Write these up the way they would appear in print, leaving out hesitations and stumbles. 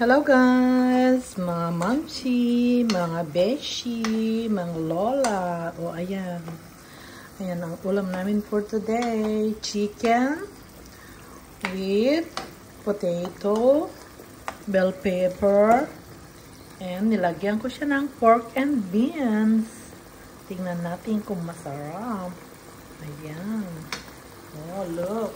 Hello guys, mga mamchi, mga beshi, mga lola. O ayan. Ayan ang ulam namin for today. Chicken with potato, bell pepper, and nilagyan ko siya ng pork and beans. Tingnan natin kung masarap. Ayan. Oh, look.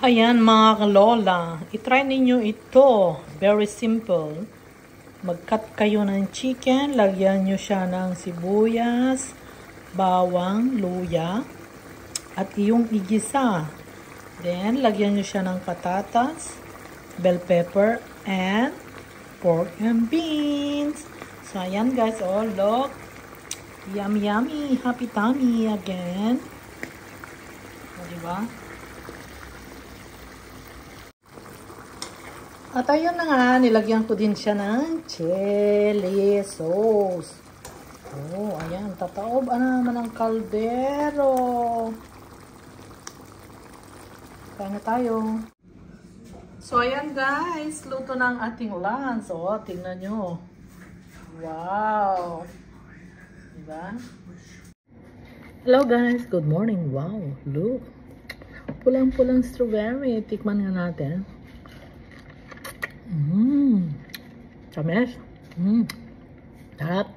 Ayan mga lola, itry ninyo ito. Very simple. Mag-cut kayo ng chicken, lagyan nyo siya ng sibuyas, bawang, luya, at iyong igisa. Then, lagyan nyo siya ng patatas, bell pepper, and pork and beans. So, ayan guys, oh look. Yummy, yummy. Happy tummy again. O, diba? At ayun na nga, nilagyan ko din siya ng chili sauce. Oh, ayan, tataob naman ang kaldero. Kaya na tayo. So, ayan guys, luto ng ating lunch. Oh, tingnan nyo. Wow. Diba? Hello guys, good morning. Wow, look. Pulang-pulang strawberry. Tikman nga natin. Tamis. Sarap.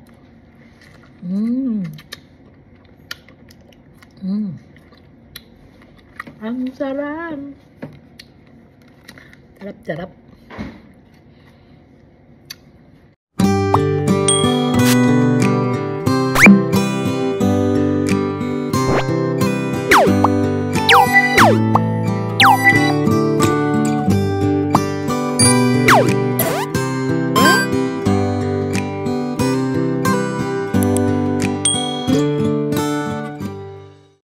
Ang sarap. Sarap.